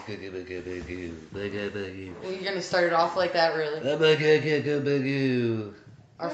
You're gonna start it off like that, really? Our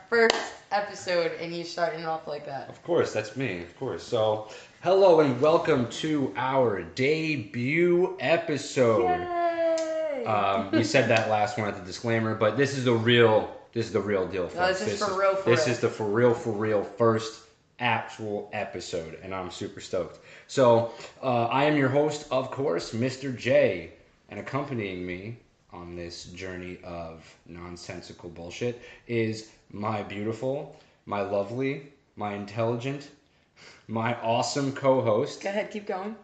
first episode, and you starting it off like that. Of course, that's me. Of course. So, hello and welcome to our debut episode. Yay! We said that last one at the disclaimer, but this is the real deal, folks. No, this is for real. This is the for real first actual episode, and I'm super stoked. So, I am your host, of course, Mr.J, and accompanying me on this journey of nonsensical bullshit is my beautiful, my lovely, my intelligent, my awesome co-host. Go ahead, keep going.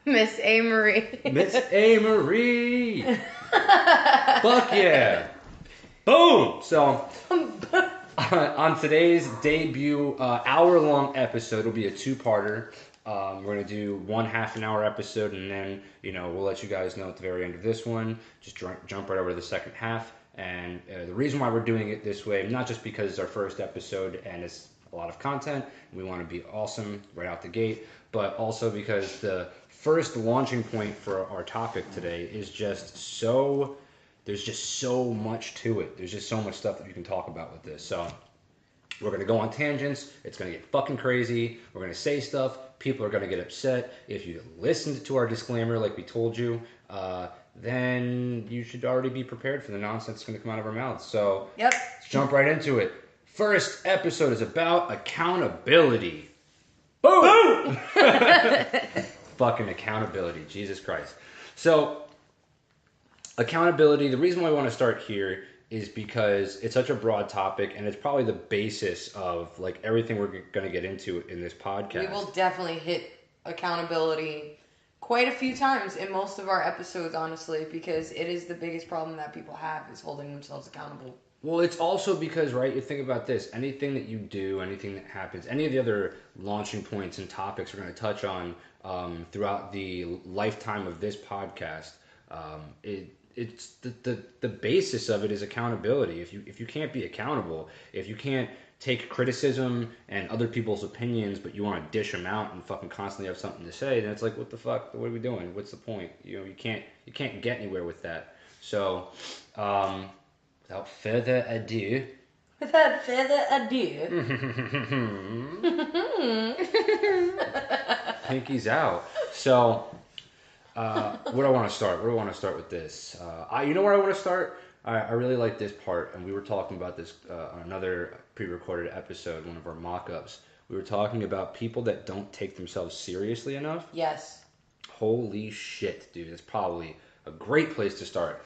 Miss AMarie. Miss AMarie. Fuck yeah. Boom. So, on today's debut hour-long episode, it'll be a two-parter. We're going to do one half-an-hour episode, and then, we'll let you guys know at the very end of this one. Just jump right over to the second half. And the reason why we're doing it this way, not just because it's our first episode and it's a lot of content, we want to be awesome right out the gate, but also because the first launching point for our topic today is there's just so much to it. There's just so much stuff that you can talk about with this. So we're going to go on tangents. It's going to get fucking crazy. We're going to say stuff. People are going to get upset. If you listened to our disclaimer like we told you, then you should already be prepared for the nonsense that's going to come out of our mouths. So Yep. Let's jump right into it. First episode is about accountability. Boom! Fucking accountability. Jesus Christ. So, accountability, the reason why I want to start here is because it's such a broad topic, and it's probably the basis of like everything we're going to get into in this podcast. We will definitely hit accountability quite a few times in most of our episodes, honestly, because it is the biggest problem that people have is holding themselves accountable. Well, it's also because, right, you think about this, anything that you do, anything that happens, any of the other launching points and topics we're going to touch on throughout the lifetime of this podcast, it's the basis of it is accountability. If you can't be accountable, if you can't take criticism and other people's opinions, but you want to dish them out and fucking constantly have something to say, then it's like, what the fuck? What are we doing? What's the point? You can't get anywhere with that. So, without further ado. Pinky's out. So, where do I want to start? Where do I want to start with this? You know where I want to start? I really like this part, and we were talking about this on another pre-recorded episode, one of our mock-ups. We were talking about people that don't take themselves seriously enough. Yes. Holy shit, dude. It's probably a great place to start.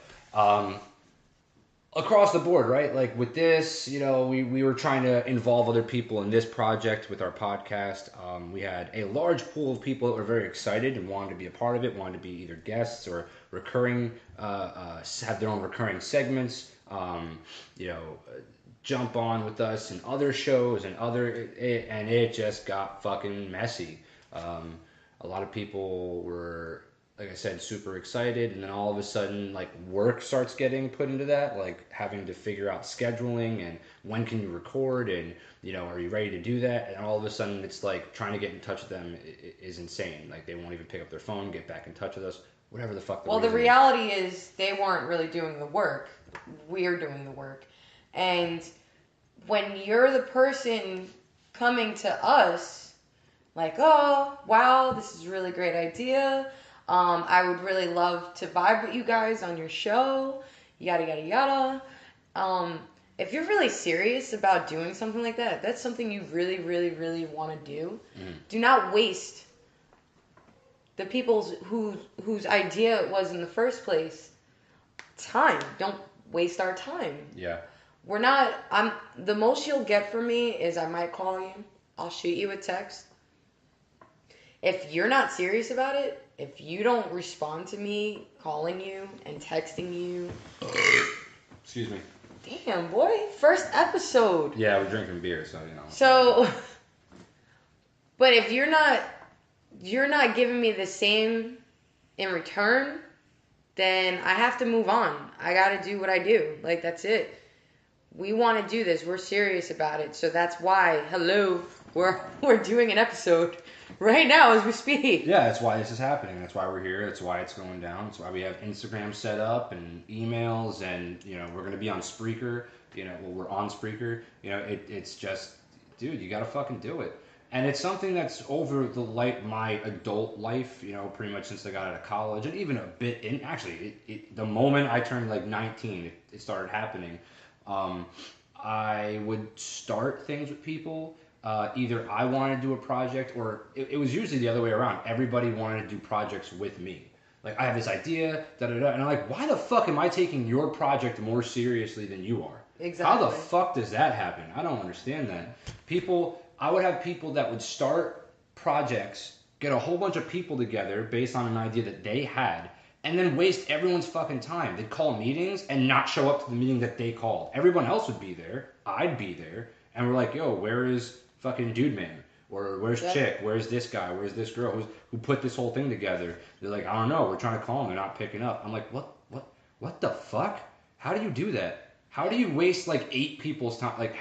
Across the board, right? Like with this, we were trying to involve other people in this project with our podcast. We had a large pool of people that were very excited and wanted to be a part of it, wanted to be either guests or recurring, have their own recurring segments, jump on with us in other shows and it just got fucking messy. A lot of people were, like I said, super excited, and then all of a sudden, like, work starts getting put into that, like having to figure out scheduling and when can you record, and are you ready to do that? And all of a sudden, it's like trying to get in touch with them is insane. Like, they won't even pick up their phone, get back in touch with us, whatever the fuck. The reality is they weren't really doing the work. We're doing the work, and when you're the person coming to us, like, oh wow, this is a really great idea. I would really love to vibe with you guys on your show, yada, yada, yada. If you're really serious about doing something like that, if that's something you really, really, really want to do, do not waste the people's whose idea it was in the first place time. Don't waste our time. Yeah. The most you'll get from me is I might call you. I'll shoot you a text. If you're not serious about it, if you don't respond to me calling you and texting you. Excuse me. Damn, boy. First episode. Yeah, we're drinking beer, so So, but if you're not giving me the same in return, then I have to move on. I got to do what I do. Like, that's it. We want to do this. We're serious about it. So that's why, hello, we're doing an episode right now as we speak. Yeah, that's why this is happening. That's why we're here. That's why it's going down. That's why we have Instagram set up and emails, and we're gonna be on Spreaker. We're on Spreaker. It's just, dude, you gotta fucking do it. And it's something that's over my adult life, pretty much since I got out of college, and even a bit in, actually, the moment I turned like 19, it started happening. I would start things with people. Either I wanted to do a project, or it was usually the other way around. Everybody wanted to do projects with me. Like, I have this idea, and I'm like, why the fuck am I taking your project more seriously than you are? Exactly. How the fuck does that happen? I don't understand that. I would have people that would start projects, get a whole bunch of people together based on an idea that they had, and then waste everyone's fucking time. They'd call meetings and not show up to the meeting that they called. Everyone else would be there. I'd be there. And we're like, yo, where is fucking dude man? Or where's chick? Where's this guy? Where's this girl? Who put this whole thing together? They're like, I don't know. We're trying to call them. They're not picking up. I'm like, what the fuck? How do you do that? How do you waste like 8 people's time? Like,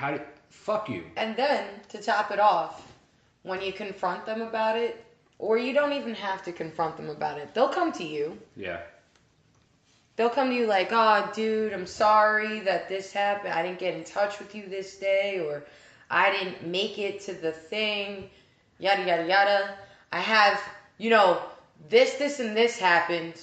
fuck you. And then, to top it off, when you confront them about it, or you don't even have to confront them about it, they'll come to you. Yeah. They'll come to you like, oh, dude, I'm sorry that this happened. I didn't get in touch with you this day, or I didn't make it to the thing, yada, yada, yada. I have, this, and this happened.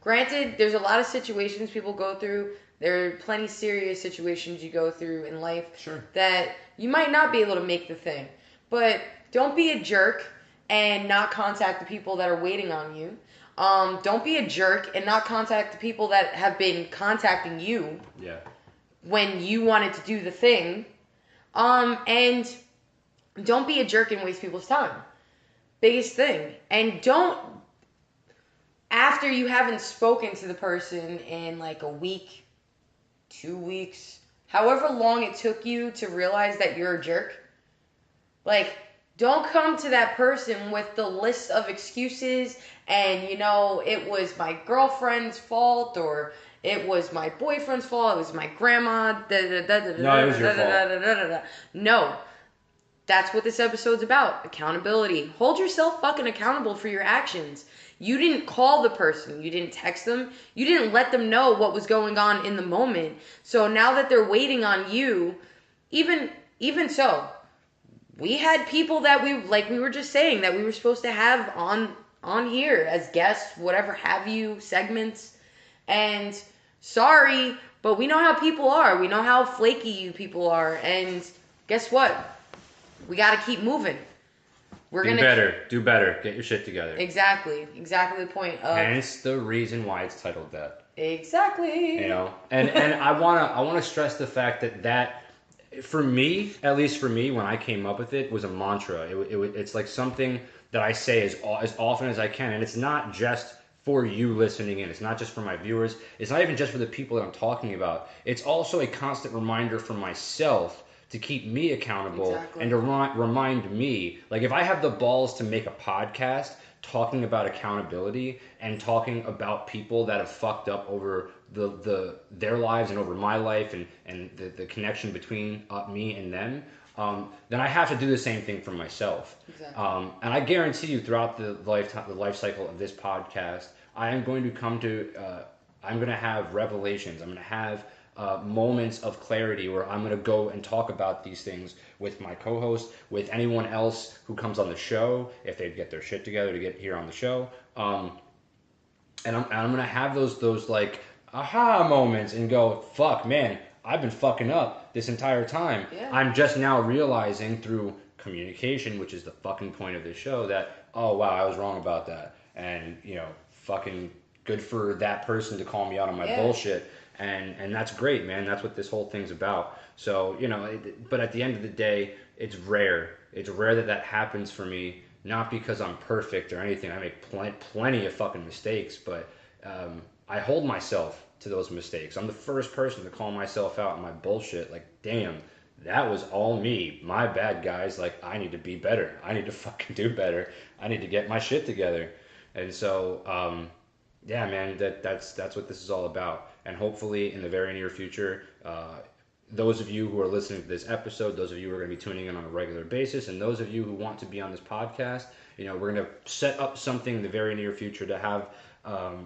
Granted, there's a lot of situations people go through. There are plenty serious situations you go through in life that you might not be able to make the thing. But don't be a jerk and not contact the people that are waiting on you. Don't be a jerk and not contact the people that have been contacting you when you wanted to do the thing. And don't be a jerk and waste people's time. Biggest thing. And don't, after you haven't spoken to the person in like a week, 2 weeks, however long it took you to realize that you're a jerk, like, don't come to that person with the list of excuses and, it was my girlfriend's fault, or it was my boyfriend's fault, it was my grandma, No, it was your fault. No. That's what this episode's about. Accountability. Hold yourself fucking accountable for your actions. You didn't call the person. You didn't text them. You didn't let them know what was going on in the moment. So now that they're waiting on you, even so, we had people that we were just saying, that we were supposed to have on here as guests, whatever have you, segments. And sorry, but we know how people are. We know how flaky you people are. And guess what? We got to keep moving. Do better. Get your shit together. Exactly the point of. Hence the reason why it's titled that. Exactly. And I wanna stress the fact that for me, at least for me, when I came up with it, was a mantra. It's like something that I say as often as I can, and it's not just for you listening in. It's not just for my viewers. It's not even just for the people that I'm talking about. It's also a constant reminder for myself to keep me accountable and to remind me, like, if I have the balls to make a podcast talking about accountability and talking about people that have fucked up over their lives and over my life and the connection between me and them, then I have to do the same thing for myself. Exactly. And I guarantee you, throughout the life cycle of this podcast, I am going to I'm going to have revelations. I'm going to have moments of clarity where I'm going to go and talk about these things with my co-host, with anyone else who comes on the show, if they get their shit together to get here on the show. And I'm going to have those like aha moments and go, fuck, man, I've been fucking up this entire time. Yeah. I'm just now realizing through communication, which is the fucking point of this show, that, oh, wow, I was wrong about that. And, fucking good for that person to call me out on my bullshit. And that's great, man. That's what this whole thing's about. So, but at the end of the day, it's rare. It's rare that happens for me, not because I'm perfect or anything. I make plenty of fucking mistakes, but I hold myself to those mistakes. I'm the first person to call myself out on my bullshit. Like, damn, that was all me. My bad, guys. Like, I need to be better. I need to fucking do better. I need to get my shit together. And so, yeah, man, that's what this is all about. And hopefully in the very near future, those of you who are listening to this episode, those of you who are going to be tuning in on a regular basis, and those of you who want to be on this podcast, we're going to set up something in the very near future to have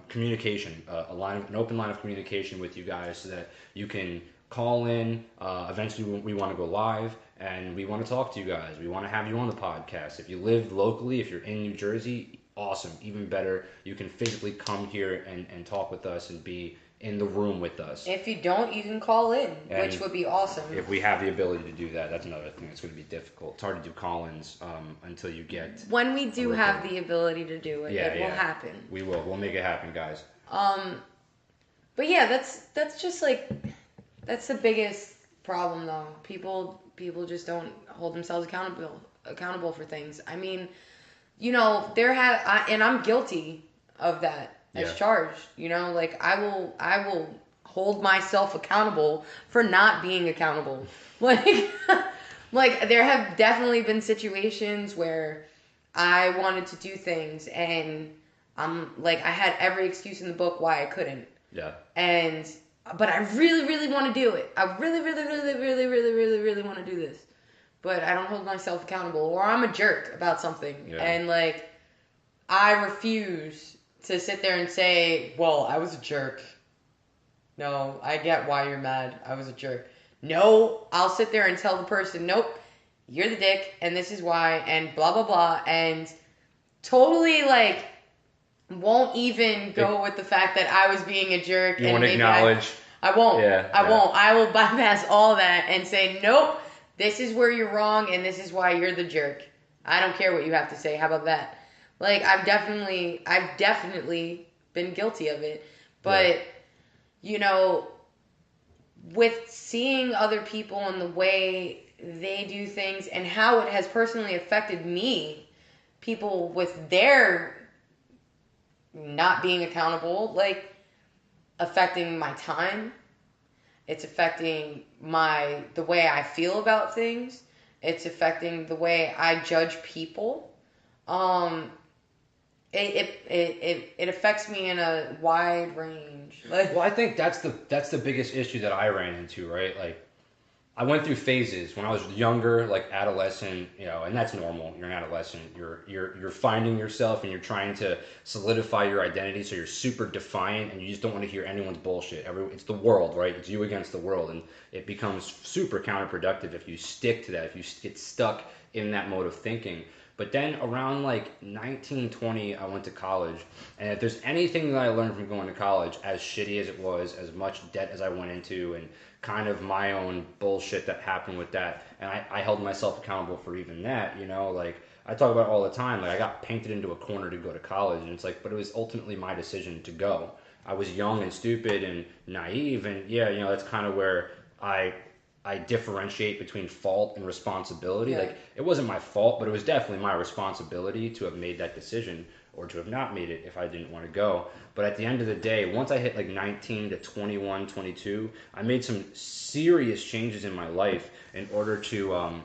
communication, an open line of communication with you guys, so that you can call in. Eventually, we want to go live, and we want to talk to you guys. We want to have you on the podcast. If you live locally, if you're in New Jersey, awesome. Even better, you can physically come here and talk with us and be in the room with us. If you don't, you can call in, which would be awesome. If we have the ability to do that, that's another thing that's going to be difficult. It's hard to do call-ins until you get... When we do have the ability to do it, it will happen. We will. We'll make it happen, guys. But yeah, that's just like... That's the biggest problem, though. People just don't hold themselves accountable for things. I mean, and I'm guilty of that. As charged, like I will hold myself accountable for not being accountable. Like there have definitely been situations where I wanted to do things and I had every excuse in the book why I couldn't. Yeah. But I really, really want to do it. I really, really, really, really, really, really, really want to do this. But I don't hold myself accountable, or I'm a jerk about something. Yeah. And I refuse to sit there and say, well, I was a jerk. No, I get why you're mad. I was a jerk. No, I'll sit there and tell the person, nope, you're the dick, and this is why, and blah, blah, blah, and totally, won't even go with the fact that I was being a jerk. You want to acknowledge. I won't. I won't. I will bypass all that and say, nope, this is where you're wrong, and this is why you're the jerk. I don't care what you have to say. How about that? I've definitely been guilty of it. But, with seeing other people and the way they do things and how it has personally affected me, people with their not being accountable, affecting my time. It's affecting the way I feel about things. It's affecting the way I judge people. It affects me in a wide range. Well, I think that's the biggest issue that I ran into, right? I went through phases when I was younger, adolescent, and that's normal. You're an adolescent. You're finding yourself and you're trying to solidify your identity, so you're super defiant and you just don't want to hear anyone's bullshit. It's the world, right? It's you against the world, and it becomes super counterproductive if you stick to that, if you get stuck in that mode of thinking. But then around 19, 20, I went to college. And if there's anything that I learned from going to college, as shitty as it was, as much debt as I went into, and kind of my own bullshit that happened with that, and I held myself accountable for even that, I talk about it all the time. I got painted into a corner to go to college, and it's but it was ultimately my decision to go. I was young and stupid and naive, and that's kind of where I differentiate between fault and responsibility. Yeah. It wasn't my fault, but it was definitely my responsibility to have made that decision or to have not made it if I didn't want to go. But at the end of the day, once I hit 19 to 21, 22, I made some serious changes in my life in order to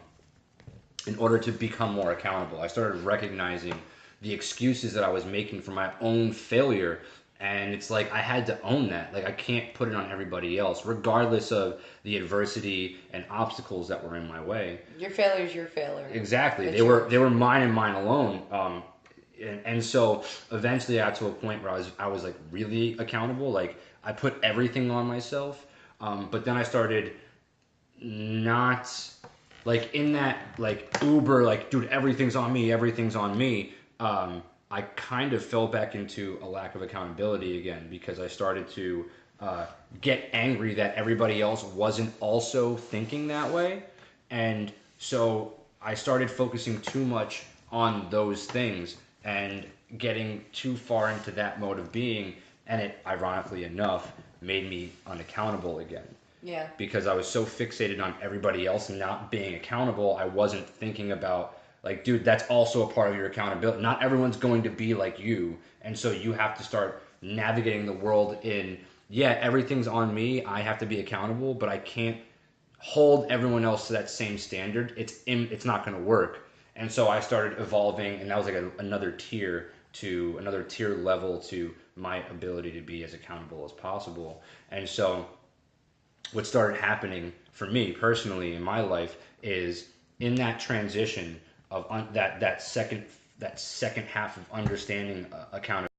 become more accountable. I started recognizing the excuses that I was making for my own failure. And it's I had to own that. I can't put it on everybody else, regardless of the adversity and obstacles that were in my way. Your failure is your failure. Exactly. They were mine and mine alone. And so eventually I got to a point where I was really accountable. I put everything on myself. But then I started not in that uber dude, everything's on me. I kind of fell back into a lack of accountability again, because I started to get angry that everybody else wasn't also thinking that way. And so I started focusing too much on those things and getting too far into that mode of being. And it, ironically enough, made me unaccountable again. Yeah. Because I was so fixated on everybody else not being accountable, I wasn't thinking about, dude, that's also a part of your accountability. Not everyone's going to be like you. And so you have to start navigating the world in, everything's on me. I have to be accountable, but I can't hold everyone else to that same standard. It's not going to work. And so I started evolving, and that was another tier level to my ability to be as accountable as possible. And so what started happening for me personally in my life is in that transition of that second half of understanding accountability.